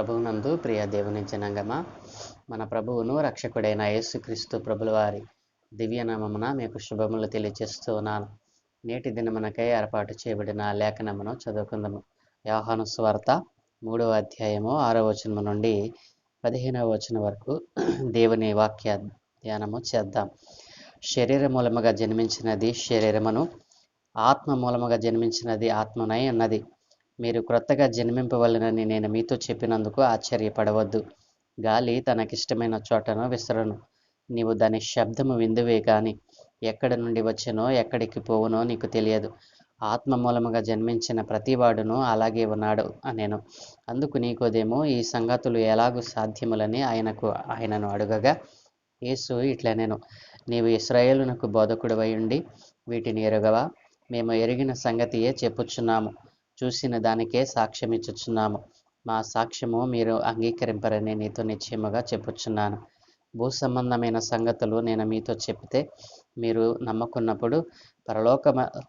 ప్రభువునందు ప్రియ దేవుని జనాంగమా, మన ప్రభువును రక్షకుడైన యేసుక్రీస్తు ప్రభుల వారి దివ్యనామమున మీకు శుభములు తెలియజేస్తూ ఉన్నాను. నేటి దినమునకై ఏర్పాటు చేయబడిన లేఖనమును చదువుకుందాము. యోహాను సువార్త 3వ అధ్యాయము 6వ వచనము నుండి 15వ వచనం వరకు దేవుని వాక్య ధ్యానము చేద్దాం. శరీర మూలముగా జన్మించినది శరీరమును, ఆత్మ మూలముగా జన్మించినది ఆత్మనై ఉన్నది. మీరు క్రొత్తగా జన్మింపవలెనని నేను మీతో చెప్పినందుకు ఆశ్చర్యపడవద్దు. గాలి తనకిష్టమైన చోటను విసరను. నీవు దాని శబ్దము విందువే కాని ఎక్కడి నుండి వచ్చెనో ఎక్కడికి పోవునో నీకు తెలియదు. ఆత్మ మూలముగా జన్మించిన ప్రతివాడును అలాగే ఉన్నాడు అనెను. అందుకు నీకోదేమో ఈ సంగతులు ఎలాగూ సాధ్యములని ఆయనను అడుగగా, యేసు ఇట్లనెను, నీవు ఇశ్రాయేలునకు బోధకుడవై ఉండి వీటిని ఎరుగవా? మేము ఎరిగిన సంగతియే చెప్పుచున్నాము, చూసిన దానికే సాక్ష్యమిచ్చుచున్నాము. మా సాక్ష్యము మీరు అంగీకరింపరని నీతో నిశ్చయముగా చెప్పుచున్నాను. భూ సంబంధమైన సంగతులు నేను మీతో చెప్తే మీరు నమ్మకున్నప్పుడు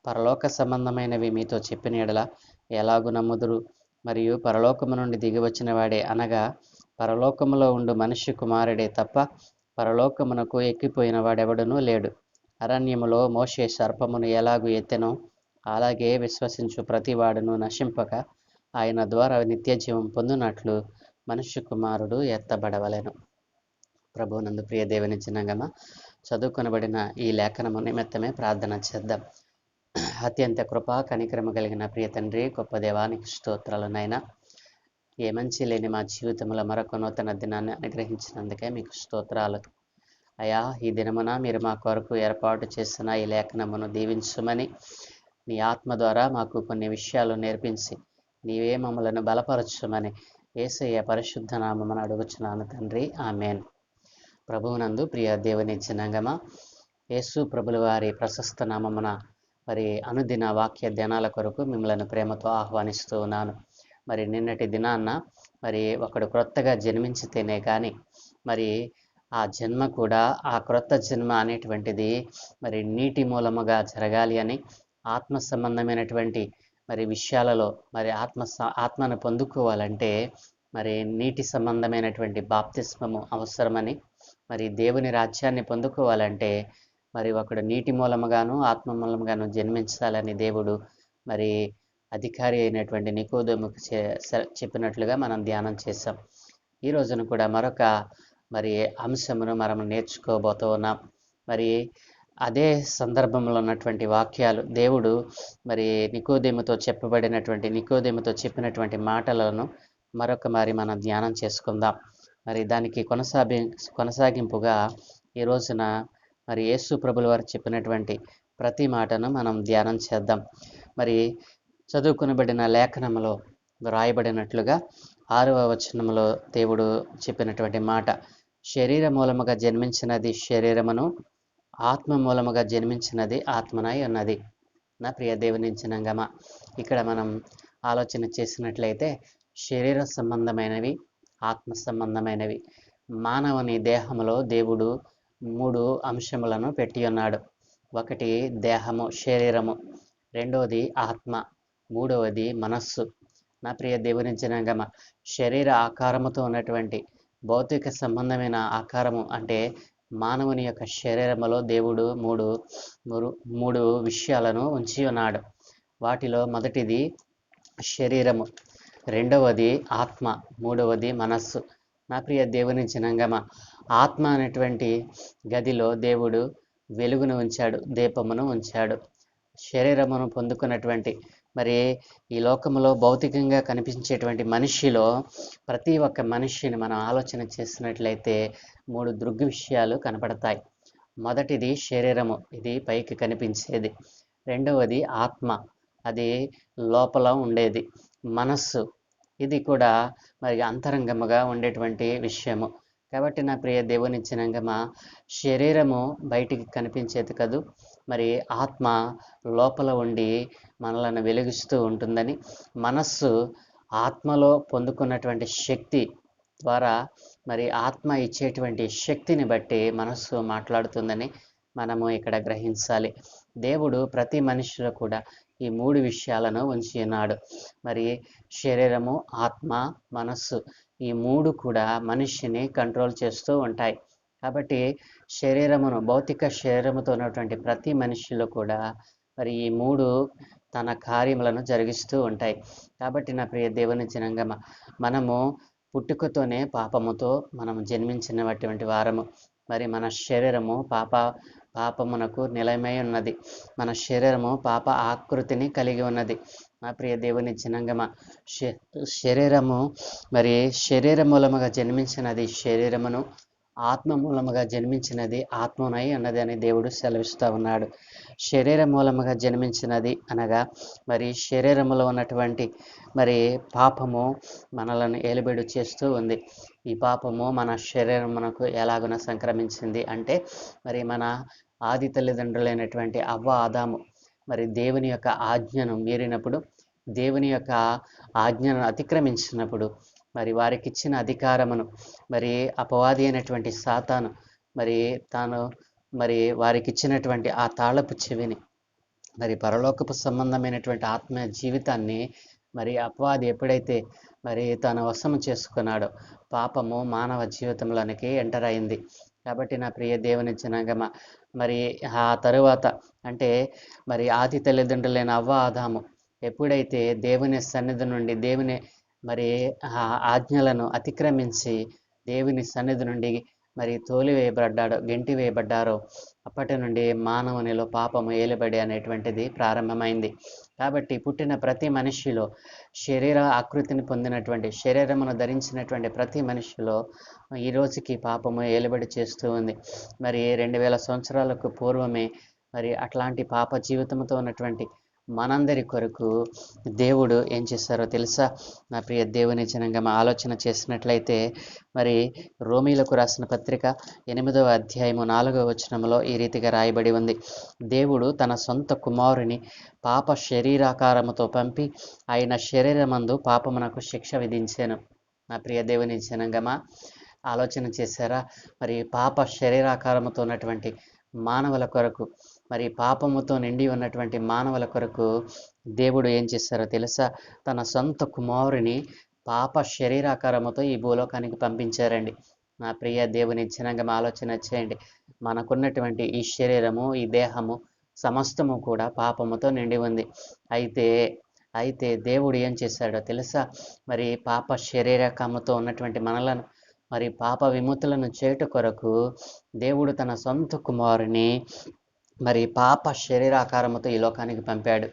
పరలోక సంబంధమైనవి మీతో చెప్పిన యెడల ఎలాగు నమ్ముదురు? మరియు పరలోకము నుండి దిగివచ్చిన వాడే, అనగా పరలోకములో ఉండు మనుష్య కుమారుడే తప్ప పరలోకమునకు ఎక్కిపోయిన వాడెవడునూ లేడు. అరణ్యములో మోషే సర్పమును ఎలాగు ఎత్తెనో అలాగే విశ్వసించు ప్రతివాడును నశింపక ఆయన ద్వారా నిత్యజీవం పొందునట్లు మనుష్య కుమారుడు ఎత్తబడవలెను. ప్రభువునందు ప్రియ దేవుని జనాంగమా, చదువుకొనబడిన ఈ లేఖనము నిమిత్తమే ప్రార్థన చేద్దాం. అత్యంత కృపా కనికరము కలిగిన ప్రియ తండ్రి, గొప్ప దేవానికి స్తోత్రాలు నాయనా. ఏ మంచి లేని మా జీవితంలో మరొక నూతన దినాన్ని అనుగ్రహించినందుకే మీకు స్తోత్రాలు అయా. ఈ దినమున మీరు మా కొరకు ఏర్పాటు చేసిన ఈ లేఖనమును దీవించమని నీ ఆత్మ ద్వారా మాకు కొన్ని విషయాలు నేర్పించి నీవే మమ్మలను బలపరచమని యేసయ్య పరిశుద్ధ నామమున అడుగుచున్నాను తండ్రి, ఆమేన్. ప్రభువునందు ప్రియ దేవుని జనాంగమా, యేసు ప్రభుల వారి ప్రశస్త నామమున మరి అనుదిన వాక్య ధ్యానాల కొరకు మిమ్మల్ని ప్రేమతో ఆహ్వానిస్తూ ఉన్నాను. మరి నిన్నటి దినాన్న మరి ఒకడు క్రొత్తగా జన్మించితేనే కానీ మరి ఆ జన్మ కూడా, ఆ క్రొత్త జన్మ అనేటువంటిది మరి నీటి మూలముగా జరగాలి అని, ఆత్మ సంబంధమైనటువంటి మరి విషయాలలో మరి ఆత్మను పొందుకోవాలంటే మరి నీటి సంబంధమైనటువంటి బాప్తిస్మము అవసరమని, మరి దేవుని రాజ్యాన్ని పొందుకోవాలంటే మరి ఒకడు నీటి మూలముగాను ఆత్మ మూలముగాను జన్మించాలని దేవుడు మరి అధికారి అయినటువంటి నికోదేముకు చెప్పినట్లుగా మనం ధ్యానం చేశాం. ఈ రోజున కూడా మరొక మరి అంశమును మనం నేర్చుకోబోతూ ఉన్నాం. మరి అదే సందర్భంలో ఉన్నటువంటి వాక్యాలు దేవుడు మరి నికోదేముతో చెప్పినటువంటి మాటలను మరొక మరి మనం ధ్యానం చేసుకుందాం. మరి దానికి కొనసాగింపుగా ఈ రోజున మరి యేసు ప్రభుల వారు చెప్పినటువంటి ప్రతి మాటను మనం ధ్యానం చేద్దాం. మరి చదువుకునబడిన లేఖనములో రాయబడినట్లుగా 6వ వచనములో దేవుడు చెప్పినటువంటి మాట, శరీర మూలముగా జన్మించినది శరీరమును, ఆత్మ మూలముగా జన్మించినది ఆత్మనై ఉన్నది. నా ప్రియ దేవుని జనాంగమా, ఇక్కడ మనం ఆలోచన చేసినట్లయితే శరీర సంబంధమైనవి, ఆత్మ సంబంధమైనవి, మానవుని దేహములో దేవుడు 3 అంశములను పెట్టి ఉన్నాడు. ఒకటి దేహము, శరీరము, రెండవది ఆత్మ, మూడవది మనస్సు. నా ప్రియ దేవుని జనాంగమా, శరీర ఆకారముతో ఉన్నటువంటి భౌతిక సంబంధమైన ఆకారము అంటే మానవుని యొక్క శరీరములో దేవుడు మూడు విషయాలను ఉంచి ఉన్నాడు. వాటిలో మొదటిది శరీరము, రెండవది ఆత్మ, మూడవది మనస్సు. నా ప్రియ దేవుని జనాంగమా, ఆత్మ అనేటువంటి గదిలో దేవుడు వెలుగును ఉంచాడు, దీపమును ఉంచాడు. శరీరమును పొందుకున్నటువంటి మరి ఈ లోకములో భౌతికంగా కనిపించేటువంటి మనిషిలో ప్రతి ఒక్క మనిషిని మనం ఆలోచన చేసినట్లయితే 3 దృగ్గు విషయాలు కనపడతాయి. మొదటిది శరీరము, ఇది పైకి కనిపించేది. రెండవది ఆత్మ, అది లోపల ఉండేది. మనస్సు, ఇది కూడా మరి అంతరంగముగా ఉండేటువంటి విషయము. కాబట్టి నా ప్రియ దేవుని జనాంగమా, శరీరము బయటికి కనిపించేది కాదు, మరి ఆత్మ లోపల ఉండి మనలను వెలిగిస్తూ ఉంటుందని, మనస్సు ఆత్మలో పొందుకున్నటువంటి శక్తి ద్వారా మరి ఆత్మ ఇచ్చేటువంటి శక్తిని బట్టి మనస్సు మాట్లాడుతుందని మనము ఇక్కడ గ్రహించాలి. దేవుడు ప్రతి మనిషిలో కూడా ఈ 3 విషయాలను ఉంచి ఉన్నాడు. మరి శరీరము, ఆత్మ, మనస్సు, ఈ మూడు కూడా మనిషిని కంట్రోల్ చేస్తూ ఉంటాయి. కాబట్టి శరీరమును భౌతిక శరీరముతో ఉన్నటువంటి ప్రతి మనిషిలో కూడా మరి ఈ మూడు తన కార్యములను జరిగిస్తూ ఉంటాయి. కాబట్టి నా ప్రియ దేవుని జనాంగమా, మనము పుట్టుకతోనే పాపముతో మనం జన్మించినటువంటి వారము. మరి మన శరీరము పాపమునకు నిలయమై ఉన్నది. మన శరీరము పాప ఆకృతిని కలిగి ఉన్నది. నా ప్రియ దేవుని జనాంగమా, శరీరము మరి శరీర మూలముగా జన్మించినది శరీరమును, ఆత్మ మూలముగా జన్మించినది ఆత్మనై ఉన్నది అని దేవుడు సెలవిస్తూ ఉన్నాడు. శరీర మూలముగా జన్మించినది అనగా మరి శరీరములో ఉన్నటువంటి మరి పాపము మనలను ఏలుబడి చేస్తూ ఉంది. ఈ పాపము మన శరీరమునకు ఎలాగున సంక్రమించింది అంటే మరి మన ఆది తల్లిదండ్రులైనటువంటి అవ్వ ఆదాము మరి దేవుని యొక్క ఆజ్ఞను మీరినప్పుడు, దేవుని యొక్క ఆజ్ఞను అతిక్రమించినప్పుడు మరి వారికి ఇచ్చిన అధికారమును మరి అపవాది అయినటువంటి సాతాను మరి తాను మరి వారికి ఇచ్చినటువంటి ఆ తాళపు చెవిని మరి పరలోకపు సంబంధమైనటువంటి ఆత్మ జీవితాన్ని మరి అపవాది ఎప్పుడైతే మరి తన వశము చేసుకున్నాడో పాపము మానవ జీవితంలోనికి ఎంటర్ అయింది. కాబట్టి నా ప్రియ దేవుని జనాంగమా, మరి ఆ తరువాత అంటే మరి ఆది తల్లిదండ్రులైన అవ్వ ఆదాము ఎప్పుడైతే దేవుని సన్నిధి నుండి దేవుని మరి ఆ ఆజ్ఞలను అతిక్రమించి దేవుని సన్నిధి నుండి మరి గెంటి వేయబడ్డారో అప్పటి నుండి మానవునిలో పాపము ఏలుబడి అనేటువంటిది ప్రారంభమైంది. కాబట్టి పుట్టిన ప్రతి మనిషిలో శరీర ఆకృతిని పొందినటువంటి శరీరమును ధరించినటువంటి ప్రతి మనిషిలో ఈ రోజుకి పాపము ఏలుబడి చేస్తూ ఉంది. మరి 2000 సంవత్సరాలకు పూర్వమే మరి అట్లాంటి పాప జీవితంతో ఉన్నటువంటి మనందరి కొరకు దేవుడు ఏం చేశారో తెలుసా? నా ప్రియ దేవుని జనాంగమా, ఆలోచన చేసినట్లయితే మరి రోమీలకు రాసిన పత్రిక 8వ అధ్యాయము 4వ వచనంలో ఈ రీతిగా రాయబడి ఉంది. దేవుడు తన సొంత కుమారుని పాప శరీరాకారముతో పంపి ఆయన శరీరమందు పాపమునకు శిక్ష విధించాను. నా ప్రియ దేవుని జనాంగమా, ఆలోచన చేశారా? మరి పాప శరీరాకారముతో ఉన్నటువంటి మానవుల కొరకు, మరి పాపముతో నిండి ఉన్నటువంటి మానవుల కొరకు దేవుడు ఏం చేశారో తెలుసా? తన సొంత కుమారుని పాప శరీరాకారముతో ఈ భూలోకానికి పంపించారండి. నా ప్రియ దేవుని జనాంగం, ఆలోచన చేయండి. మనకున్నటువంటి ఈ శరీరము, ఈ దేహము సమస్తము కూడా పాపముతో నిండి ఉంది. అయితే దేవుడు ఏం చేశాడో తెలుసా? మరి పాప శరీరకముతో ఉన్నటువంటి మనలను మరి పాప విముక్తులను చేయుట కొరకు దేవుడు తన సొంత కుమారుని మరి పాప శరీరాకారముతో ఈ లోకానికి పంపాడు.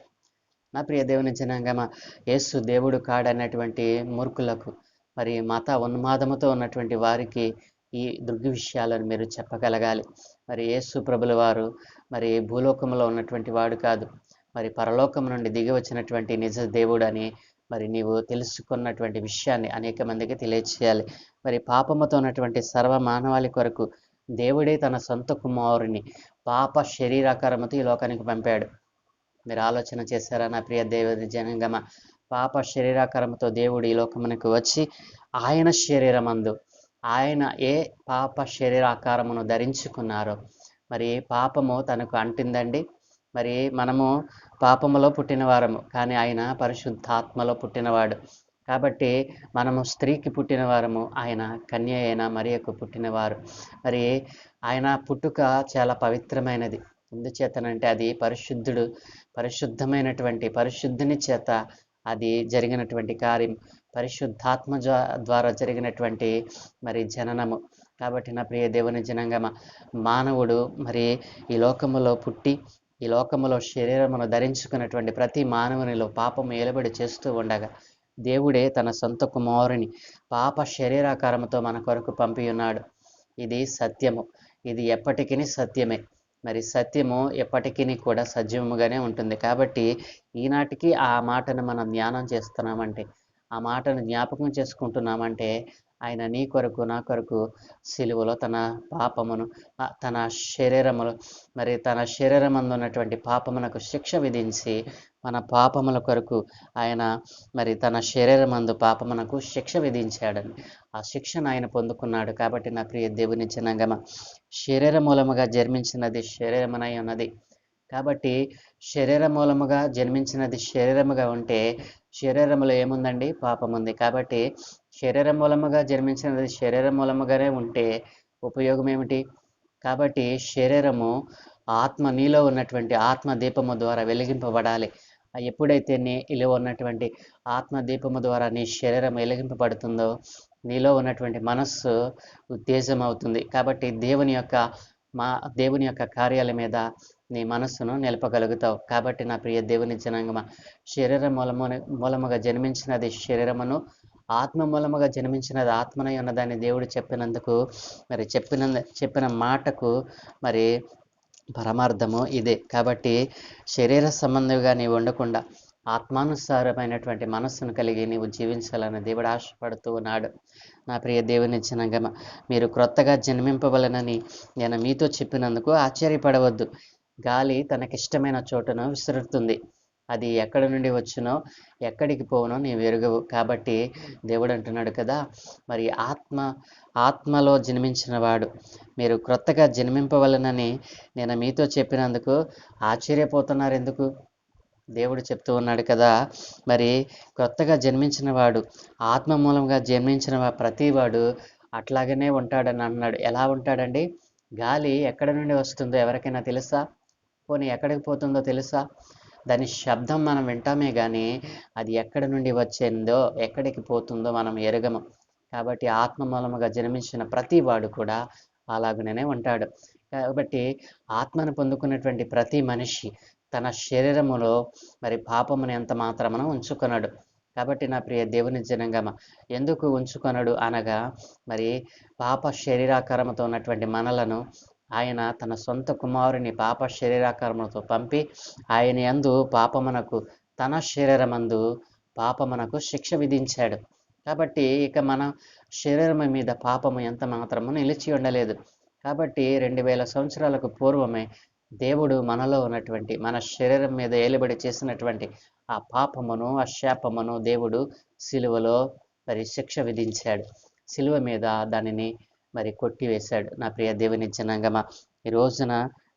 నా ప్రియ దేవుని జనాంగమా, యేసు దేవుడు కాడన్నటువంటి మూర్ఖులకు, మరి మత ఉన్మాదముతో ఉన్నటువంటి వారికి ఈ దృగ్గు విషయాలను మీరు చెప్పగలగాలి. మరి యేసు ప్రభుల వారు మరి భూలోకంలో ఉన్నటువంటి వాడు కాదు, మరి పరలోకం నుండి దిగి వచ్చినటువంటి నిజ దేవుడని మరి నీవు తెలుసుకున్నటువంటి విషయాన్ని అనేక మందికి తెలియచేయాలి. మరి పాపముతో ఉన్నటువంటి సర్వ మానవాళి కొరకు దేవుడే తన సొంత కుమారుని పాప శరీరాకారముతో ఈ లోకానికి పంపాడు. మీరు ఆలోచన చేశారా నా ప్రియ దేవుని జనాంగమ? పాప శరీరాకారముతో దేవుడు ఈ లోకమునకు వచ్చి ఆయన శరీరమందు ఆయన ఏ పాప శరీరాకారమును ధరించుకున్నారో మరి పాపము తనకు అంటిందండి. మరి మనము పాపములో పుట్టిన వారము, కానీ ఆయన పరిశుద్ధాత్మలో పుట్టినవాడు. కాబట్టి మనము స్త్రీకి పుట్టిన వారము, ఆయన కన్య అయిన మరియకు పుట్టినవారు. మరి ఆయన పుట్టుక చాలా పవిత్రమైనది. ఎందుచేతనంటే అది పరిశుద్ధమైనటువంటి పరిశుద్ధుని చేత అది జరిగినటువంటి కార్యం, పరిశుద్ధాత్మ ద్వారా జరిగినటువంటి మరి జననము. కాబట్టి నా ప్రియ దేవుని జనాంగమ, మానవుడు మరి ఈ లోకములో పుట్టి ఈ లోకములో శరీరమును ధరించుకున్నటువంటి ప్రతి మానవునిలో పాపము ఏలుబడి చేస్తూ ఉండగా దేవుడే తన సొంత కుమారుని పాప శరీరాకారముతో మన కొరకు పంపి ఉన్నాడు. ఇది సత్యము, ఇది ఎప్పటికీ సత్యమే. మరి సత్యము ఎప్పటికీ కూడా సజీవముగానే ఉంటుంది. కాబట్టి ఈనాటికి ఆ మాటను మనం ధ్యానం చేస్తున్నామంటే, ఆ మాటను జ్ఞాపకం చేసుకుంటున్నామంటే ఆయన నీ కొరకు నా కొరకు సిలువలో తన పాపమును తన శరీరములు మరి తన శరీరమందు ఉన్నటువంటి పాపమునకు శిక్ష విధించి మన పాపముల కొరకు ఆయన మరి తన శరీరమందు పాపమునకు శిక్ష విధించాడని ఆ శిక్షను ఆయన పొందుకున్నాడు. కాబట్టి నా ప్రియ దేవుని జనాంగమ, శరీర మూలముగా జన్మించినది శరీరమునై ఉన్నది. కాబట్టి శరీర మూలముగా జన్మించినది శరీరముగా ఉంటే శరీరములో ఏముందండి? పాపం ఉంది. కాబట్టి శరీరం మూలముగా జన్మించినది శరీరం మూలముగానే ఉంటే ఉపయోగం ఏమిటి? కాబట్టి శరీరము నీలో ఉన్నటువంటి ఆత్మ దీపము ద్వారా వెలిగింపబడాలి. ఎప్పుడైతే నీలో ఉన్నటువంటి ఆత్మ దీపము ద్వారా నీ శరీరం వెలిగింపబడుతుందో నీలో ఉన్నటువంటి మనస్సు ఉత్తేజం అవుతుంది. కాబట్టి దేవుని యొక్క కార్యాల మీద నీ మనస్సును నిలపగలుగుతావు. కాబట్టి నా ప్రియ దేవుని జనాంగమా, శరీరం మూలముగా జన్మించినది శరీరమును, ఆత్మ మూలముగా జన్మించినది ఆత్మనై ఉన్నదాన్ని దేవుడు చెప్పినందుకు మరి చెప్పిన మాటకు మరి పరమార్థము ఇదే. కాబట్టి శరీర సంబంధిగా నీవు ఉండకుండా ఆత్మానుసారమైనటువంటి మనస్సును కలిగి నీవు జీవించాలని దేవుడు ఆశపడుతూ ఉన్నాడు. నా ప్రియ దేవుని జనాంగమా, మీరు క్రొత్తగా జన్మింపవలెనని నేను మీతో చెప్పినందుకు ఆశ్చర్యపడవద్దు. గాలి తనకిష్టమైన చోటును విసురుతుంది. అది ఎక్కడి నుండి వచ్చునో ఎక్కడికి పోవునో నీవు ఎరుగవు. కాబట్టి దేవుడు అంటున్నాడు కదా, మరి ఆత్మలో జన్మించిన వాడు మీరు క్రొత్తగా జన్మింపవలనని నేను మీతో చెప్పినందుకు ఆశ్చర్యపోతున్నారు ఎందుకు? దేవుడు చెప్తూ ఉన్నాడు కదా, మరి క్రొత్తగా జన్మించిన వాడు, ఆత్మ మూలంగా జన్మించిన ప్రతివాడు అట్లాగనే ఉంటాడని అన్నాడు. ఎలా ఉంటాడండి? గాలి ఎక్కడి నుండి వస్తుందో ఎవరికైనా తెలుసా? పోనీ ఎక్కడికి పోతుందో తెలుసా? దాని శబ్దం మనం వింటామే కానీ అది ఎక్కడి నుండి వచ్చిందో ఎక్కడికి పోతుందో మనం ఎరగము. కాబట్టి ఆత్మ మూలముగా జన్మించిన ప్రతి వాడు కూడా అలాగనే ఉంటాడు. కాబట్టి ఆత్మను పొందుకున్నటువంటి ప్రతి మనిషి తన శరీరములో మరి పాపమును ఎంత మాత్రమున ఉంచుకొనడు. కాబట్టి నా ప్రియ దేవుని జనాంగమా, ఎందుకు ఉంచుకొనడు అనగా, మరి పాప శరీరాకారముతో ఉన్నటువంటి మనలను ఆయన తన సొంత కుమారుని పాప శరీరాకారముతో పంపి ఆయన యందు తన శరీరమందు పాపమునకు శిక్ష విధించాడు. కాబట్టి ఇక మన శరీరం మీద పాపము ఎంత మాత్రము నిలిచి ఉండలేదు. కాబట్టి 2000 సంవత్సరాలకు పూర్వమే దేవుడు మనలో ఉన్నటువంటి మన శరీరం మీద ఏలుబడి చేసినటువంటి ఆ పాపమును ఆ శాపమును దేవుడు సిలువలో మరి శిక్ష విధించాడు. సిలువ మీద దానిని మరి కొట్టివేశాడు. నా ప్రియ దేవుని జనాంగమా, ఈ రోజున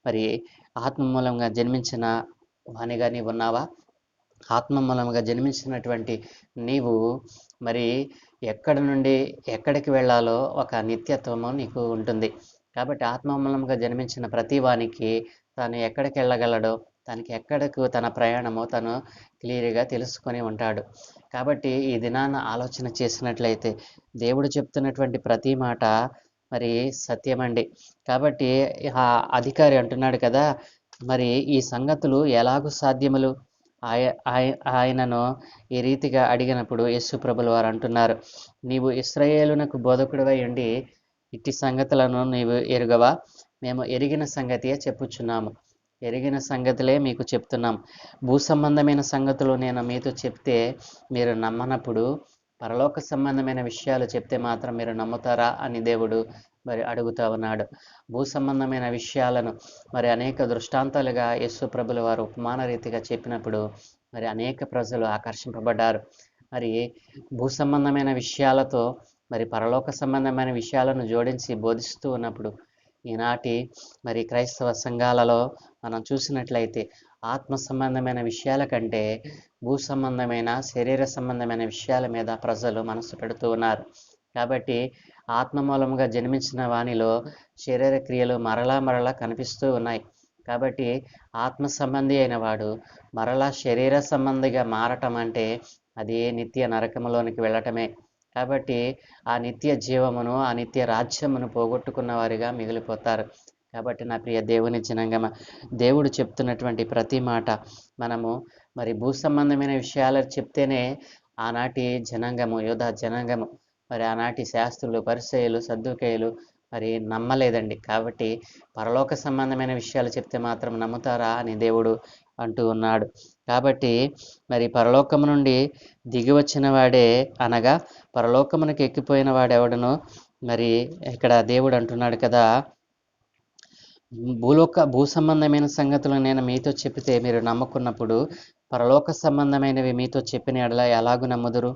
మరి ఆత్మ మూలంగా జన్మించిన వానిగా నీవు ఉన్నావా? ఆత్మ మూలంగా జన్మించినటువంటి నీవు మరి ఎక్కడి నుండి ఎక్కడికి వెళ్ళాలో ఒక నిత్యత్వము నీకు ఉంటుంది. కాబట్టి ఆత్మ మూలంగా జన్మించిన ప్రతి వానికి తాను ఎక్కడికి వెళ్ళగలడో, ఎక్కడకు తన ప్రయాణమో తను క్లియర్గా తెలుసుకొని ఉంటాడు. కాబట్టి ఈ దినాన ఆలోచన చేసినట్లయితే దేవుడు చెప్తున్నటువంటి ప్రతి మాట మరి సత్యమండి. కాబట్టి ఆ అధికారి అంటున్నాడు కదా, మరి ఈ సంగతులు ఎలాగూ సాధ్యములు? ఆయనను ఈ రీతిగా అడిగినప్పుడు యేసు ప్రభుల వారు అంటున్నారు, నీవు ఇశ్రాయేలునకు బోధకుడివై ఉండి ఇట్టి సంగతులను నీవు ఎరుగవా? మేము ఎరిగిన సంగతియే చెప్పుచున్నాము, ఎరిగిన సంగతులే మీకు చెప్తున్నాం. భూ సంబంధమైన సంగతులు నేను మీతో చెప్తే మీరు నమ్మనప్పుడు పరలోక సంబంధమైన విషయాలు చెప్తే మాత్రం మీరు నమ్ముతారా అని దేవుడు మరి అడుగుతా ఉన్నాడు. భూ సంబంధమైన విషయాలను మరి అనేక దృష్టాంతాలుగా యేసు ప్రభుల వారు ఉపమాన రీతిగా చెప్పినప్పుడు మరి అనేక ప్రజలు ఆకర్షింపబడ్డారు. మరి భూ సంబంధమైన విషయాలతో మరి పరలోక సంబంధమైన విషయాలను జోడించి బోధిస్తూ ఉన్నప్పుడు ఈనాటి మరి క్రైస్తవ సంఘాలలో మనం చూసినట్లయితే ఆత్మ సంబంధమైన విషయాల కంటే భూ సంబంధమైన శరీర సంబంధమైన విషయాల మీద ప్రజలు మనసు పెడుతూ ఉన్నారు. కాబట్టి ఆత్మ మూలంగా జన్మించిన వానిలో శరీర క్రియలు మరలా కనిపిస్తూ ఉన్నాయి. కాబట్టి ఆత్మ సంబంధి అయిన వాడు మరలా శరీర సంబంధిగా మారటం అంటే అది నిత్య నరకములోనికి వెళ్ళటమే. కాబట్టి ఆ నిత్య జీవమును ఆ నిత్య రాజ్యమును పోగొట్టుకున్న వారిగా మిగిలిపోతారు. కాబట్టి నా ప్రియ దేవుని జనాంగమా, దేవుడు చెప్తున్నటువంటి ప్రతి మాట మనము మరి భూ సంబంధమైన విషయాలు చెప్తేనే ఆనాటి జనాంగము యోధా జనాంగము మరి ఆనాటి శాస్త్రులు పరిసయ్యులు సద్దూకయ్యులు మరి నమ్మలేదండి. కాబట్టి పరలోక సంబంధమైన విషయాలు చెప్తే మాత్రం నమ్ముతారా అని దేవుడు అంటూ ఉన్నాడు. కాబట్టి మరి పరలోకము నుండి దిగి వచ్చిన వాడే అనగా పరలోకమునకు ఎక్కిపోయిన వాడెవడను మరి ఇక్కడ దేవుడు అంటున్నాడు కదా, భూ సంబంధమైన సంగతులు నేను మీతో చెప్తే మీరు నమ్ముకున్నప్పుడు పరలోక సంబంధమైనవి మీతో చెప్పిన ఎడల ఎలాగూ నమ్ముదురు?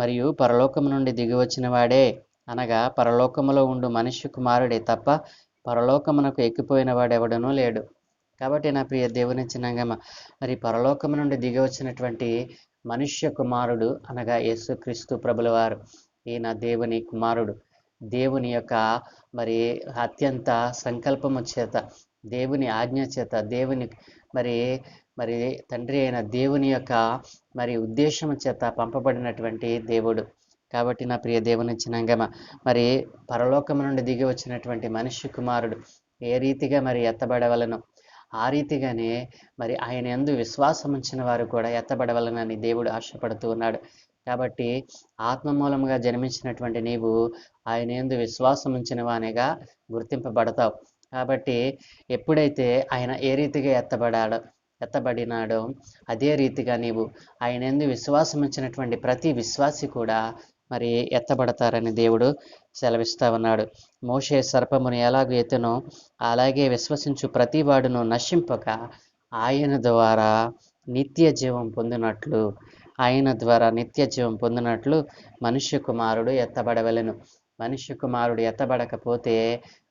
మరియు పరలోకము నుండి దిగి వచ్చిన వాడే అనగా పరలోకములో ఉండు మనుష్య కుమారుడే తప్ప పరలోకమునకు ఎక్కిపోయిన వాడెవడనూ లేడు. కాబట్టి నా ప్రియ దేవుని జనాంగమా, మరి పరలోకము నుండి దిగి వచ్చినటువంటి మనుష్య కుమారుడు అనగా యేసుక్రీస్తు ప్రభుల వారు. ఈయన దేవుని కుమారుడు. దేవుని యొక్క మరి అత్యంత సంకల్పము చేత, దేవుని ఆజ్ఞ చేత, దేవుని మరి మరి తండ్రి అయిన దేవుని యొక్క మరి ఉద్దేశము చేత పంపబడినటువంటి దేవుడు. కాబట్టి నా ప్రియ దేవుని జనాంగమా, మరి పరలోకము నుండి దిగి వచ్చినటువంటి మనిషి కుమారుడు ఏ రీతిగా మరి ఎత్తబడవలెనో ఆ రీతిగానే మరి ఆయన యందు విశ్వాసం ఉంచిన వారు కూడా ఎత్తబడవలనని దేవుడు ఆశపడుతూ ఉన్నాడు. కాబట్టి ఆత్మ మూలముగా జన్మించినటువంటి నీవు ఆయన యందు విశ్వాసం ఉంచిన వానిగా గుర్తింపబడతావు. కాబట్టి ఎప్పుడైతే ఆయన ఏ రీతిగా ఎత్తబడినాడో అదే రీతిగా నీవు ఆయన యందు విశ్వాసం ఉంచినటువంటి ప్రతి విశ్వాసి కూడా మరి ఎత్తబడతారని దేవుడు సెలవిస్తా ఉన్నాడు. మోషే సర్పమును ఎలాగో ఎత్తునో అలాగే విశ్వసించు ప్రతి వాడును నశింపక ఆయన ద్వారా నిత్య జీవం పొందినట్లు మనుష్య కుమారుడు ఎత్తబడవలెను. మనుష్య కుమారుడు ఎత్తబడకపోతే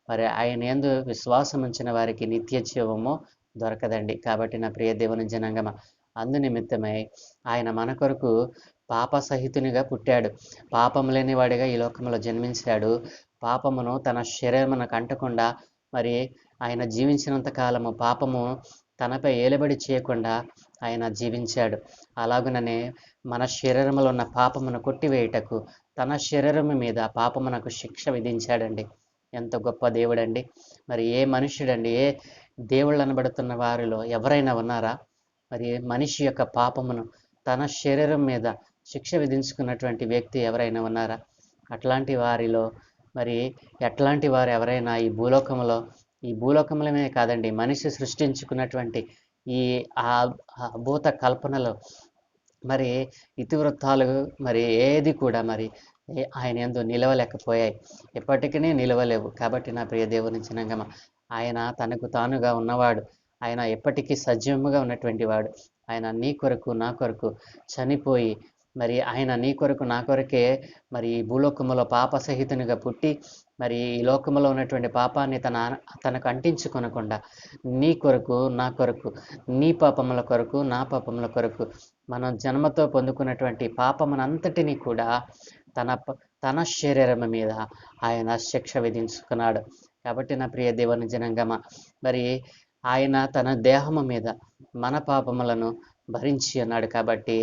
మరి ఆయన యందు విశ్వాసం ఉంచిన వారికి నిత్య జీవము దొరకదండి. కాబట్టి నా ప్రియ దేవుని జనాంగమా, అందునిమిత్తమై ఆయన మన కొరకు పాప సహితునిగా పుట్టాడు. పాపం లేనివాడిగా ఈ లోకంలో జన్మించాడు. పాపమును తన శరీరమునకు అంటకుండా మరి ఆయన జీవించినంత కాలము పాపము తనపై ఏలుబడి చేయకుండా ఆయన జీవించాడు. అలాగుననే మన శరీరంలో ఉన్న పాపమును కొట్టివేయుటకు తన శరీరము మీద పాపమునకు శిక్ష విధించాడండి. ఎంత గొప్ప దేవుడండి! మరి ఏ మనుష్యుడండి, ఏ దేవుళ్ళు అనబడుతున్న వారిలో ఎవరైనా ఉన్నారా మరి మనిషి యొక్క పాపమును తన శరీరం మీద శిక్ష విధించుకున్నటువంటి వ్యక్తి ఎవరైనా ఉన్నారా? అట్లాంటి వారిలో మరి ఎట్లాంటి వారు ఎవరైనా ఈ భూలోకంలోనే కాదండి, మనిషి సృష్టించుకున్నటువంటి ఈ భూత కల్పనలో మరి ఇతివృత్తాలు మరి ఏది కూడా మరి ఆయన యందు నిలవలేకపోయాయి, ఎప్పటికీ నిలవలేవు. కాబట్టి నా ప్రియ దేవుని జనాంగమా, ఆయన తనకు తానుగా ఉన్నవాడు, ఆయన ఎప్పటికీ సజీవముగా ఉన్నటువంటి వాడు. ఆయన నీ కొరకు నా కొరకు చనిపోయి మరి ఆయన నీ కొరకు నా కొరకే మరి ఈ భూలోకములో పాప సహితునిగా పుట్టి మరి ఈ లోకములో ఉన్నటువంటి పాపాన్ని తనకు అంటించుకొనకుండా నీ కొరకు నా కొరకు, నీ పాపముల కొరకు నా పాపముల కొరకు మనం జన్మతో పొందుకున్నటువంటి పాపమునంతటినీ కూడా తన శరీరం మీద ఆయన శిక్ష విధించుకున్నాడు. కాబట్టి నా ప్రియ దేవుని జనాంగమా, మరి ఆయన తన దేహము మీద మన పాపములను భరించి ఉన్నాడు. కాబట్టి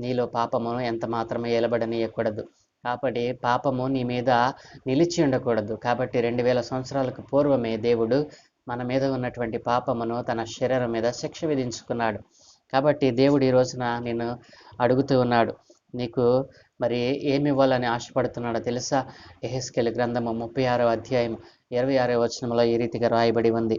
నీలో పాపమును ఎంత మాత్రమే ఏలబడనీయకూడదు. కాబట్టి పాపము నీ మీద నిలిచి ఉండకూడదు. కాబట్టి 2000 సంవత్సరాలకు పూర్వమే దేవుడు మన మీద ఉన్నటువంటి పాపమును తన శరీరం మీద శిక్ష విధించుకున్నాడు. కాబట్టి దేవుడు ఈ రోజున నిన్ను అడుగుతూ ఉన్నాడు, నీకు మరి ఏమి ఇవ్వాలని ఆశపడుతున్నాడో తెలుసా? యెహెజ్కేలు గ్రంథము 36వ అధ్యాయం 26వ వచనంలో ఈ రీతిగా రాయబడి ఉంది,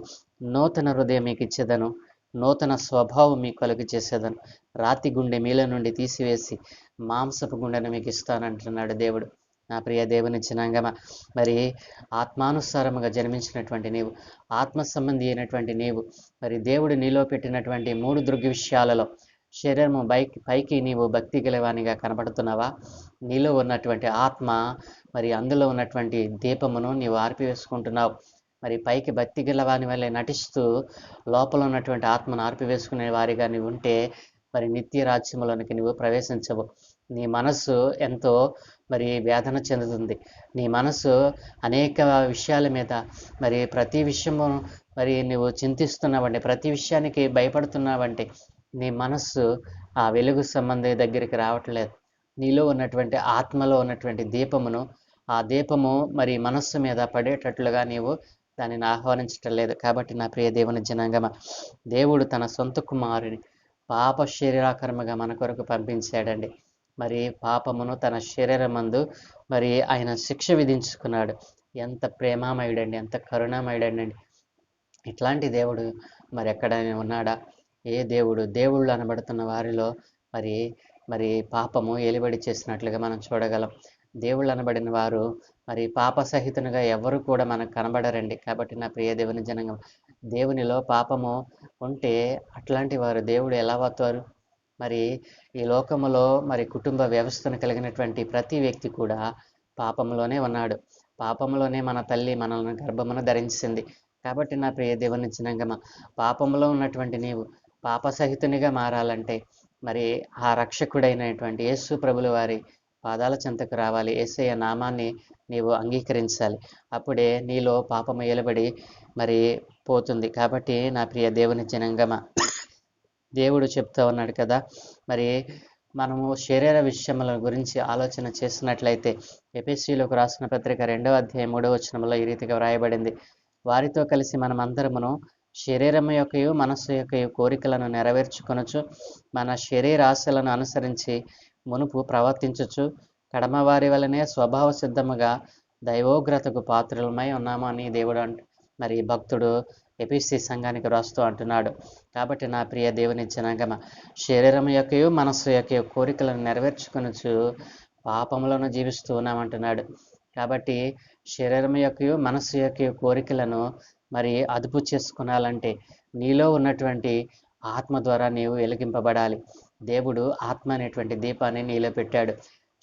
నూతన హృదయం మీకు ఇచ్చేదను, నూతన స్వభావం మీకు కలుగు చేసేదను, రాతి గుండె మీలో నుండి తీసివేసి మాంసపు గుండెను మీకు ఇస్తానంటున్నాడు దేవుడు. నా ప్రియ దేవుని జనాంగమా, మరి ఆత్మానుసారముగా జన్మించినటువంటి నీవు, ఆత్మ సంబంధి అయినటువంటి నీవు, మరి దేవుడు నీలో పెట్టినటువంటి 3 దృగ్విషయాలలో శరీరము పైకి నీవు భక్తి గలవానిగా కనబడుతున్నావా? నీలో ఉన్నటువంటి ఆత్మ మరి అందులో ఉన్నటువంటి దీపమును నీవు ఆర్పివేసుకుంటున్నావు. మరి పైకి భక్తి గలవాని వల్లే నటిస్తూ లోపల ఉన్నటువంటి ఆత్మను ఆర్పివేసుకునే వారిగా నీవు ఉంటే మరి నిత్య రాజ్యములోనికి నువ్వు ప్రవేశించవు. నీ మనస్సు ఎంతో మరి వేదన చెందుతుంది. నీ మనస్సు అనేక విషయాల మీద మరి ప్రతి విషయము మరి నువ్వు చింతిస్తున్నావంటే, ప్రతి విషయానికి భయపడుతున్నావంటే నీ మనస్సు ఆ వెలుగు సంబంధి దగ్గరికి రావట్లేదు. నీలో ఉన్నటువంటి ఆత్మలో ఉన్నటువంటి దీపమును, ఆ దీపము మరి మనస్సు మీద పడేటట్లుగా నీవు దానిని ఆహ్వానించటం లేదు. కాబట్టి నా ప్రియ దేవుని జనాంగమా, దేవుడు తన సొంత కుమారుని పాప శరీరాకరముగా మన కొరకు పంపించాడండి. మరి పాపమును తన శరీరమందు మరి ఆయన శిక్ష విధించుకున్నాడు. ఎంత ప్రేమామయుడండి, ఎంత కరుణామయుడండి. ఇట్లాంటి దేవుడు మరి ఎక్కడైనా ఉన్నాడా? ఏ దేవుళ్ళు అనబడుతున్న వారిలో మరి మరి పాపము ఏలుబడి చేసినట్లుగా మనం చూడగలం. దేవుళ్ళు అనబడిన వారు మరి పాప సహితునిగా ఎవరు కూడా మనకు కనబడరండి. కాబట్టి నా ప్రియ దేవుని జనాంగం, దేవునిలో పాపము ఉంటే అట్లాంటి వారు దేవుడు ఎలా అవుతారు? మరి ఈ లోకములో మరి కుటుంబ వ్యవస్థను కలిగినటువంటి ప్రతి వ్యక్తి కూడా పాపంలోనే ఉన్నాడు. పాపంలోనే మన తల్లి మనల్ని గర్భమును ధరించింది. కాబట్టి నా ప్రియ దేవుని జనాంగమా, పాపంలో ఉన్నటువంటి నీవు పాప సహితునిగా మారాలంటే మరి ఆ రక్షకుడైనటువంటి యేసు ప్రభుల వారి పాదాల చెంతకు రావాలి. యేసయ్య నామాన్ని నీవు అంగీకరించాలి. అప్పుడే నీలో పాపము ఏలుబడి మరి పోతుంది. కాబట్టి నా ప్రియ దేవుని జనాంగమా, దేవుడు చెప్తా ఉన్నాడు కదా, మరి మనము శరీర విషయముల గురించి ఆలోచన చేసినట్లయితే ఎఫెసీయులకు రాసిన పత్రిక 2వ అధ్యాయం 3వ వచనంలో ఈ రీతిగా వ్రాయబడింది. వారితో కలిసి మనమందరమును శరీరము యొక్కయు మనస్సు యొక్కయు కోరికలను నెరవేర్చుకొనుచు మన శరీరాశలను అనుసరించి మునుపు ప్రవర్తించుచు కడమవారి వలనే స్వభావ సిద్ధముగా దైవోగ్రతకు పాత్రులమై ఉన్నాము అని దేవుడు మరి భక్తుడు ఎపిసి సంఘానికి రాస్తూ అంటున్నాడు. కాబట్టి నా ప్రియ దేవుని జనాంగమ, శరీరం యొక్కయు మనస్సు యొక్క కోరికలను నెరవేర్చుకొనుచు పాపములను జీవిస్తూ ఉన్నామంటున్నాడు. కాబట్టి శరీరం యొక్కయు మనస్సు యొక్క కోరికలను మరి అదుపు చేసుకునాలంటే నీలో ఉన్నటువంటి ఆత్మ ద్వారా నీవు వెలిగింపబడాలి. దేవుడు ఆత్మ అనేటువంటి దీపాన్ని నీలో పెట్టాడు.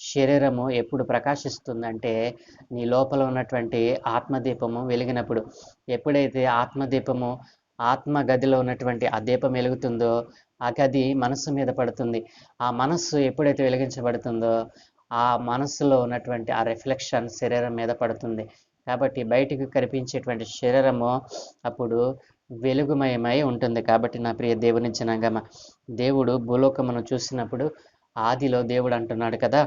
శరీరము ఎప్పుడు ప్రకాశిస్తుందంటే నీ లోపల ఉన్నటువంటి ఆత్మదీపము వెలిగినప్పుడు. ఎప్పుడైతే ఆత్మదీపము ఆత్మ గదిలో ఉన్నటువంటి ఆ దీపం వెలుగుతుందో ఆ గది మనస్సు మీద పడుతుంది. ఆ మనస్సు ఎప్పుడైతే వెలిగించబడుతుందో ఆ మనస్సులో ఉన్నటువంటి ఆ రిఫ్లెక్షన్ శరీరం మీద పడుతుంది. కాబట్టి బయటికి కనిపించేటువంటి శరీరము అప్పుడు వెలుగుమయమై ఉంటుంది. కాబట్టి నా ప్రియ దేవుని జనాంగమ, దేవుడు భూలోకమును చూసినప్పుడు ఆదిలో దేవుడు అంటున్నాడు కదా,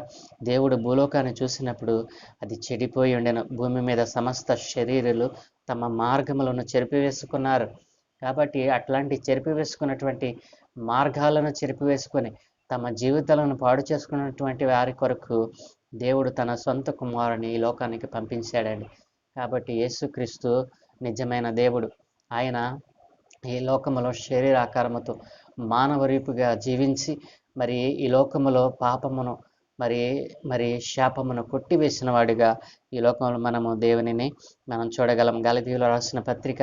దేవుడు భూలోకాన్ని చూసినప్పుడు అది చెడిపోయి ఉండెను. భూమి మీద సమస్త శరీరులు తమ మార్గములను చెరిపివేసుకున్నారు. కాబట్టి అట్లాంటి చెరిపివేసుకున్నటువంటి మార్గాలను చెరిపివేసుకొని తమ జీవితాలను పాడు చేసుకున్నటువంటి వారి కొరకు దేవుడు తన సొంత కుమారుని ఈ లోకానికి పంపించాడండి. కాబట్టి యేసుక్రీస్తు నిజమైన దేవుడు. ఆయన ఈ లోకములో శరీరాకారముతో మానవ రూపుగా జీవించి మరి ఈ లోకములో పాపమును మరి శాపమును కొట్టివేసిన వాడిగా ఈ లోకంలో మనము దేవునిని మనం చూడగలం. గలతీయులకు రాసిన పత్రిక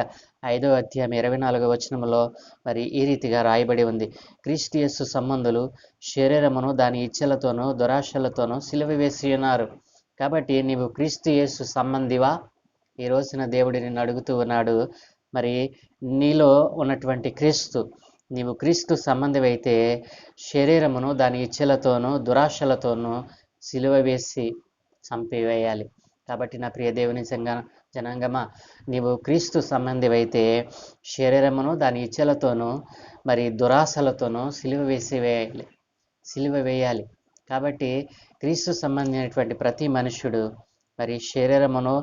5వ అధ్యాయం 24వ వచనములో మరి ఈ రీతిగా రాయబడి ఉంది. క్రీస్తు యేసు సంబంధులు శరీరమును దాని ఇచ్చలతోనూ దురాశలతోనూ సిలువ వేసి ఉన్నారు. కాబట్టి నీవు క్రీస్తు యేసు సంబంధివా? ఈ రోజున దేవుడు నిన్ను అడుగుతూ ఉన్నాడు. మరి నీలో ఉన్నటువంటి క్రీస్తు, నీవు క్రీస్తు సంబంధివైతే శరీరమును దాని ఇచ్చలతోనూ దురాశలతోనూ సిలువ వేసి చంపివేయాలి. కాబట్టి నా ప్రియ దేవుని జనాంగమా, నీవు క్రీస్తు సంబంధివైతే శరీరమును దాని ఇచ్చలతోనూ మరి దురాశలతోనూ సిలువ వేయాలి. కాబట్టి క్రీస్తు సంబంధించినటువంటి ప్రతి మనుష్యుడు మరి శరీరమును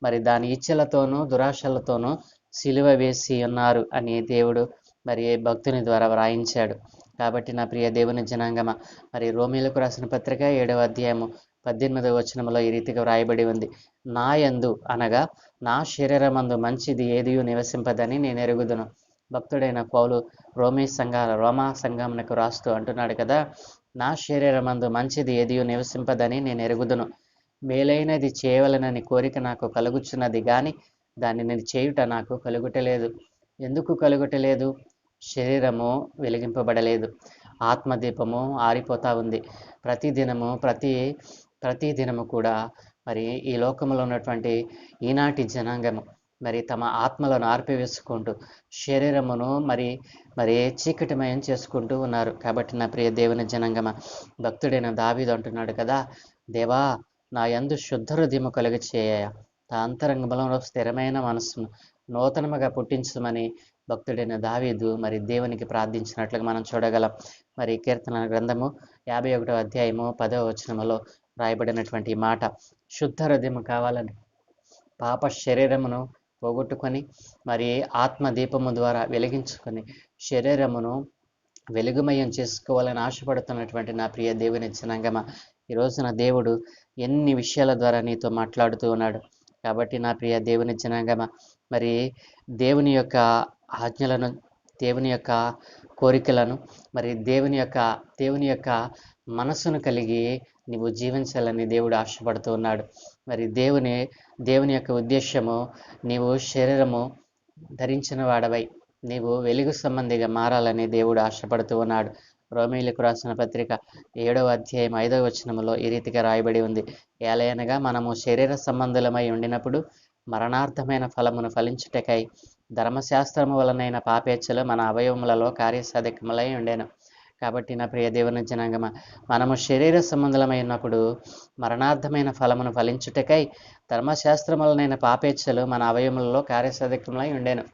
మరి దాని ఇచ్చలతోనూ దురాశలతోనూ సిలువ వేసి ఉన్నారు అని దేవుడు మరి భక్తుని ద్వారా వ్రాయించాడు. కాబట్టి నా ప్రియ దేవుని జనాంగమ, మరి రోమీయులకు రాసిన పత్రిక 7వ అధ్యాయము 18వ వచనంలో ఈ రీతిగా వ్రాయబడి ఉంది. నా యందు అనగా నా శరీరమందు మంచిది ఏదియూ నివసింపదని నేను ఎరుగుదును. భక్తుడైన పౌలు రోమా సంఘమునకు రాస్తూ అంటున్నాడు కదా, నా శరీరమందు మంచిది ఏదియూ నివసింపదని నేను ఎరుగుదును. మేలైనది చేయవలనని కోరిక నాకు కలుగుచున్నది గాని దానిని చేయుట నాకు కలుగుటలేదు. ఎందుకు కలుగుటలేదు? శరీరము వెలిగింపబడలేదు. ఆత్మదీపము ఆరిపోతా ఉంది. ప్రతి దినము కూడా మరి ఈ లోకంలో ఉన్నటువంటి ఈనాటి జనాంగము మరి తమ ఆత్మలను ఆర్పివేసుకుంటూ శరీరమును మరి చీకటిమయం చేసుకుంటూ ఉన్నారు. కాబట్టి నా ప్రియ దేవుని జనాంగమ, భక్తుడైన దావీదు అంటున్నాడు కదా, దేవా నా యందు శుద్ధ హృదయము కలుగ చేయ, నా అంతరంగములో స్థిరమైన మనస్సును నూతనముగా పుట్టించమని భక్తుడైన దావీదు మరి దేవునికి ప్రార్థించినట్లుగా మనం చూడగలం. మరి కీర్తన గ్రంథము 51వ అధ్యాయము 10వ వచనములో రాయబడినటువంటి మాట, శుద్ధ హృదయము కావాలని పాప శరీరమును పోగొట్టుకొని మరి ఆత్మ దీపము ద్వారా వెలిగించుకొని శరీరమును వెలుగుమయం చేసుకోవాలని ఆశపడుతున్నటువంటి నా ప్రియ దేవుని జనాంగమ, ఈ రోజున దేవుడు ఎన్ని విషయాల ద్వారా నీతో మాట్లాడుతూ ఉన్నాడు. కాబట్టి నా ప్రియ దేవుని జనాంగమ, మరి దేవుని యొక్క ఆజ్ఞలను, దేవుని యొక్క కోరికలను, మరి దేవుని యొక్క మనసును కలిగి నీవు జీవించాలని దేవుడు ఆశపడుతూ ఉన్నాడు. మరి దేవుని యొక్క ఉద్దేశము నీవు శరీరము ధరించిన వాడవై నీవు వెలుగు సంబంధిగా మారాలని దేవుడు ఆశపడుతూ ఉన్నాడు. రోమీయులకు రాసిన పత్రిక 7వ అధ్యాయం 5వ వచనములో ఈ రీతిగా రాయబడి ఉంది. ఏలయనగా మనము శరీర సంబంధులమై ఉండినప్పుడు మరణార్థమైన ఫలమును ఫలించుటకై ధర్మశాస్త్రము వలనైన పాపేచ్ఛలు మన అవయవములలో కార్యసాధకములై ఉండెను. కాబట్టి నా ప్రియ దేవుని జనాంగమా, మనము శరీర సంబంధమై ఉన్నప్పుడు మరణార్థమైన ఫలమును ఫలించుటకై ధర్మశాస్త్రములనైన పాపేచ్ఛలు మన అవయములలో కార్యసాధకములై ఉండెను.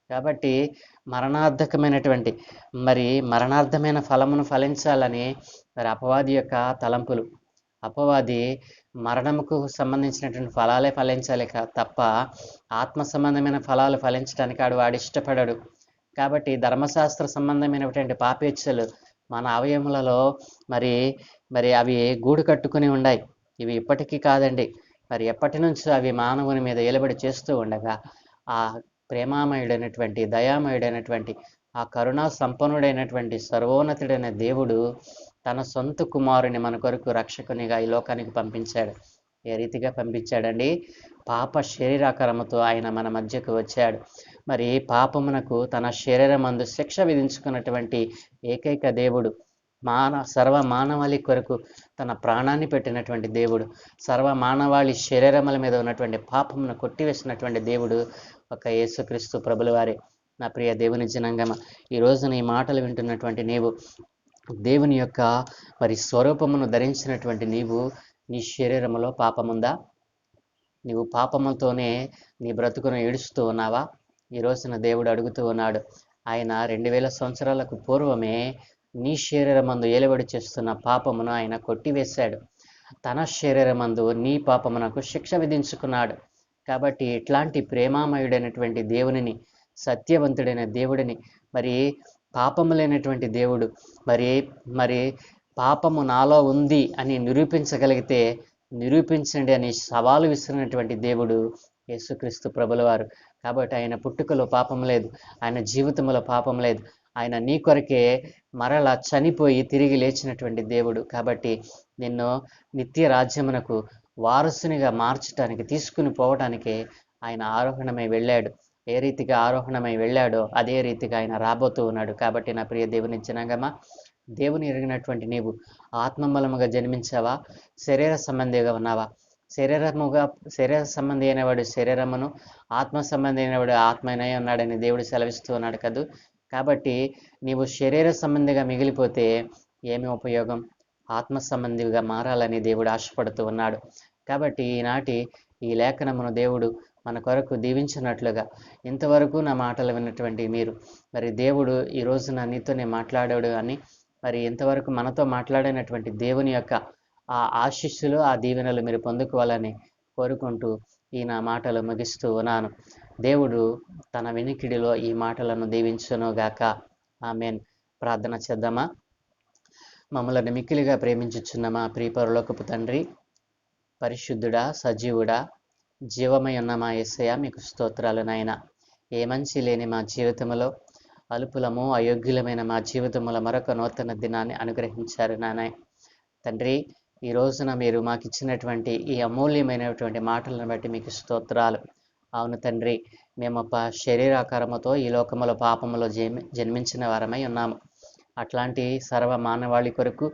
కాబట్టి మరణార్థకమైనటువంటి మరణార్థమైన ఫలమును ఫలించాలని అపవాది యొక్క తలంపులు. అపవాది మరణముకు సంబంధించినటువంటి ఫలాలే ఫలించాలి తప్ప ఆత్మ సంబంధమైన ఫలాలు ఫలించడానికి వాడు ఇష్టపడడు. కాబట్టి ధర్మశాస్త్ర సంబంధమైనటువంటి పాపేచ్ఛలు మన అవయములలో మరి అవి గూడు కట్టుకుని ఉన్నాయి. ఇవి ఇప్పటికీ కాదండి, ఎప్పటి నుంచో అవి మానవుని మీద ఏలుబడి చేస్తూ ఉండగా ఆ ప్రేమామయుడైనటువంటి, దయామయుడైనటువంటి, ఆ కరుణా సంపన్నుడైనటువంటి సర్వోన్నతుడైన దేవుడు తన సొంత కుమారుని మన కొరకు రక్షకునిగా ఈ లోకానికి పంపించాడు. ఏ రీతిగా పంపించాడండి? పాప శరీరాకారముతో ఆయన మన మధ్యకు వచ్చాడు. పాపమునకు తన శరీరమందు శిక్ష విధించుకున్నటువంటి ఏకైక దేవుడు, సర్వ మానవాళి కొరకు తన ప్రాణాన్ని పెట్టినటువంటి దేవుడు, సర్వ మానవాళి శరీరముల మీద ఉన్నటువంటి పాపమును కొట్టివేసినటువంటి దేవుడు ఒక యేసుక్రీస్తు ప్రభుల వారే. నా ప్రియ దేవుని జనాంగమ, ఈ రోజున ఈ మాటలు వింటున్నటువంటి నీవు, దేవుని యొక్క స్వరూపమును ధరించినటువంటి నీవు, నీ శరీరములో పాపముందా? నీవు పాపముతోనే నీ బ్రతుకును ఏడుస్తూ ఉన్నావా? ఈ రోజున దేవుడు అడుగుతూ ఉన్నాడు. ఆయన 2000 సంవత్సరాలకు పూర్వమే నీ శరీరమందు ఏలుబడి చేస్తున్న పాపమును ఆయన కొట్టివేశాడు. తన శరీరమందు నీ పాపమునకు శిక్ష విధించుకున్నాడు. కాబట్టి ఇట్లాంటి ప్రేమామయుడైనటువంటి దేవునిని, సత్యవంతుడైన దేవుడిని, పాపము లేనటువంటి దేవుడు, పాపము నాలో ఉంది అని నిరూపించగలిగితే నిరూపించండి అని సవాలు విసిరినటువంటి దేవుడు యేసుక్రీస్తు ప్రభుల వారు. కాబట్టి ఆయన పుట్టుకలో పాపం లేదు, ఆయన జీవితంలో పాపం లేదు. ఆయన నీ కొరకే మరలా చనిపోయి తిరిగి లేచినటువంటి దేవుడు. కాబట్టి నిన్ను నిత్య రాజ్యమునకు వారసునిగా మార్చడానికి, తీసుకుని పోవడానికే ఆయన ఆరోహణమై వెళ్ళాడు. ఏ రీతిగా ఆరోహణమై వెళ్ళాడో అదే రీతిగా ఆయన రాబోతూ ఉన్నాడు. కాబట్టి నా ప్రియ దేవుని జనాంగమా, దేవుని ఎరిగినటువంటి నీవు ఆత్మమూలముగా జన్మించావా? శరీర సంబంధిగా ఉన్నావా? శరీర సంబంధి అయినవాడు శరీరమును, ఆత్మ సంబంధి అయినవాడు ఆత్మనే ఉన్నాడని దేవుడు సెలవిస్తూ ఉన్నాడు కదూ. కాబట్టి నీవు శరీర సంబంధిగా మిగిలిపోతే ఏమి ఉపయోగం? ఆత్మ సంబంధిగా మారాలని దేవుడు ఆశపడుతూ ఉన్నాడు. కాబట్టి ఈనాటి ఈ లేఖనమును దేవుడు మన కొరకు దీవించినట్లుగా, ఇంతవరకు నా మాటలు విన్నటువంటి మీరు, దేవుడు ఈ రోజున నీతోనే మాట్లాడాడు అని, ఇంతవరకు మనతో మాట్లాడినటువంటి దేవుని యొక్క ఆ ఆశీస్సులు, ఆ దీవెనలు మీరు పొందుకోవాలని కోరుకుంటూ ఈ నా మాటలు ముగిస్తూ ఉన్నాను. దేవుడు తన వినికిడిలో ఈ మాటలను దీవించునుగాక. ఆమేన్. ప్రార్థన చేద్దామా? మమ్మల్ని మిక్కిలిగా ప్రేమించుచున్న మా ప్రియ పరలోకపు తండ్రి, పరిశుద్ధుడా, సజీవుడా, జీవమై ఉన్న మా యేసయ్య, మీకు స్తోత్రాలు నాయన. ఏ మంచి లేని మా జీవితంలో, అల్పులము అయోగ్యులమైన మా జీవితంలో మరొక నూతన దినాన్ని అనుగ్రహించారు నాయన. తండ్రి, ఈ రోజున మీరు మాకు ఇచ్చినటువంటి ఈ అమూల్యమైనటువంటి మాటలను బట్టి మీకు స్తోత్రాలు. అవును తండ్రి, మేము శరీరాకారముతో ఈ లోకములో పాపములో జన్మించిన వారమై ఉన్నాము. అట్లాంటి సర్వ మానవాళి కొరకు,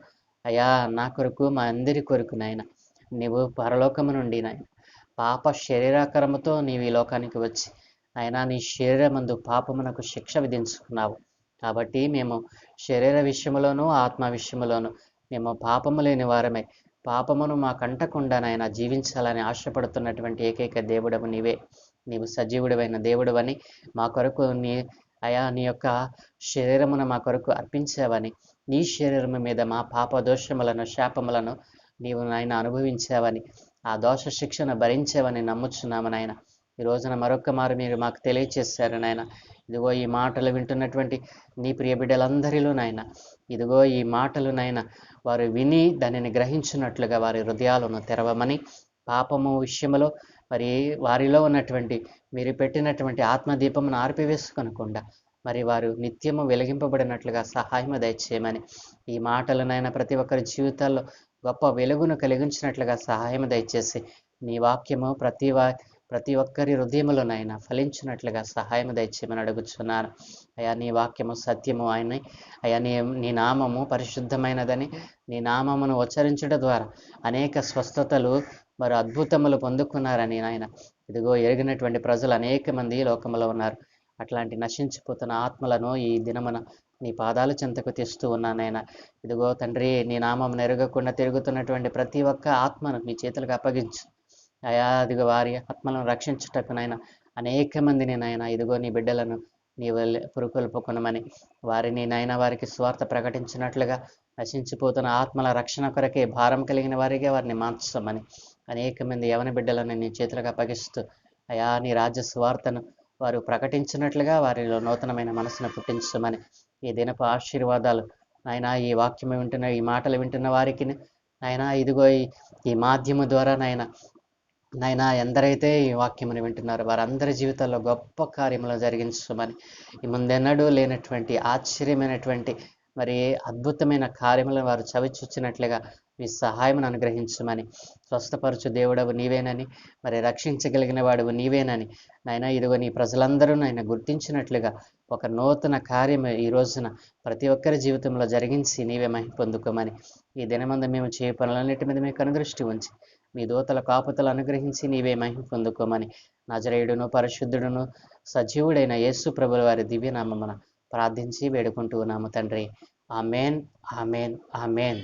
అయా నా కొరకు, మా అందరి కొరకు నాయన, నీవు పరలోకము నుండి నాయన పాప శరీరాకారముతో నీవు ఈ లోకానికి వచ్చి ఆయన నీ శరీరమందు పాపమునకు శిక్ష విధించుకున్నావు. కాబట్టి మేము శరీర విషయములోను, ఆత్మ విషయములోను మేము పాపము లేని వారమై, పాపమును మా కంటకుండా నాయన జీవించాలని ఆశపడుతున్నటువంటి ఏకైక దేవుడవు నీవే. నీవు సజీవుడమైన దేవుడవని, మా కొరకు నీ యొక్క శరీరమును మా కొరకు అర్పించావని, నీ శరీరము మీద మా పాప దోషములను, శాపములను నీవు నాయన అనుభవించావని, ఆ దోష శిక్షను భరించావని నమ్ముచున్నాము నాయన. ఈ రోజున మరొక్క మారు మీరు మాకు తెలియచేశారు నాయన. ఇదిగో ఈ మాటలు వింటున్నటువంటి నీ ప్రియ బిడ్డలందరిలో నాయన, ఇదిగో ఈ మాటలు నాయన వారు విని దానిని గ్రహించినట్లుగా వారి హృదయాలను తెరవమని, పాపము విషయంలో వారిలో ఉన్నటువంటి మీరు పెట్టినటువంటి ఆత్మదీపమును ఆర్పివేసుకొనకుండా వారు నిత్యము వెలిగింపబడినట్లుగా సహాయం దయచేయమని, ఈ మాటలనైనా ప్రతి ఒక్కరి జీవితాల్లో గొప్ప వెలుగును కలిగించినట్లుగా సహాయం దయచేసి, నీ వాక్యము ప్రతి ఒక్కరి హృదయములోనైనా ఫలించినట్లుగా సహాయం దయచేయమని అడుగుచున్నాను. అయా నీ వాక్యము సత్యము ఆయన, అయా నీ నామము పరిశుద్ధమైనదని, నీ నామమును ఉచ్చరించడం ద్వారా అనేక స్వస్థతలు అద్భుతములు పొందుకున్నారని నాయన, ఇదిగో ఎరిగినటువంటి ప్రజలు అనేక మంది లోకంలో ఉన్నారు. అట్లాంటి నశించిపోతున్న ఆత్మలను ఈ దినమున నీ పాదాలు చెంతకు తెస్తూ ఉన్నానైనా. ఇదిగో తండ్రి, నీ నామం ఎరగకుండా తిరుగుతున్నటువంటి ప్రతి ఒక్క ఆత్మను మీ చేతులకు అప్పగించు అయా. అదిగో వారి ఆత్మలను రక్షించుటకు నాయన అనేక మందిని నాయన ఇదిగో నీ బిడ్డలను నీ వల్ల పురుకొల్పుకొనమని, వారిని నాయన వారికి స్వార్థ ప్రకటించినట్లుగా నశించిపోతున్న ఆత్మల రక్షణ కొరకే భారం కలిగిన వారిగా వారిని మార్చమని, అనేక మంది యవన బిడ్డలను నీ చేతులకు అప్పగిస్తూ అయా నీ రాజ్య స్వార్థను వారు ప్రకటించినట్లుగా వారిలో నూతనమైన మనసును పుట్టించమని, ఈ దినపు ఆశీర్వాదాలు నాయన ఈ వాక్యం వింటున్న ఈ మాటలు వింటున్న వారికి నాయన ఇదిగో ఈ మాధ్యమం ద్వారా నాయన ఎందరైతే ఈ వాక్యముని వింటున్నారో వారందరి జీవితాల్లో గొప్ప కార్యములు జరిగించమని, ఈ ముందెన్నడూ లేనటువంటి ఆశ్చర్యమైనటువంటి మరి అద్భుతమైన కార్యములను వారు చవిచూచినట్లుగా మీ సహాయమును అనుగ్రహించమని, స్వస్థపరచు దేవుడవు నీవేనని, మరి రక్షించగలిగిన వాడవు నీవేనని నాయన ఇదిగో నీ ప్రజలందరూ నాయన గుర్తించినట్లుగా ఒక నూతన కార్యము ఈ రోజున ప్రతి ఒక్కరి జీవితంలో జరిగించి నీవే మహిమ పొందుకోమని, ఈ దినమందు మేము చేయ పనులన్నిటి మీద మీ కనుదృష్టి ఉంచి మీ దూతల కాపుతలు అనుగ్రహించి నీవే మహిమ పొందుకోమని, నజరేయుడును పరిశుద్ధుడును సజీవుడైన యేసు ప్రభుల వారి దివ్యనామమున ప్రార్థించి వేడుకుంటూ ఉన్నాము తండ్రి. Amen, amen, amen.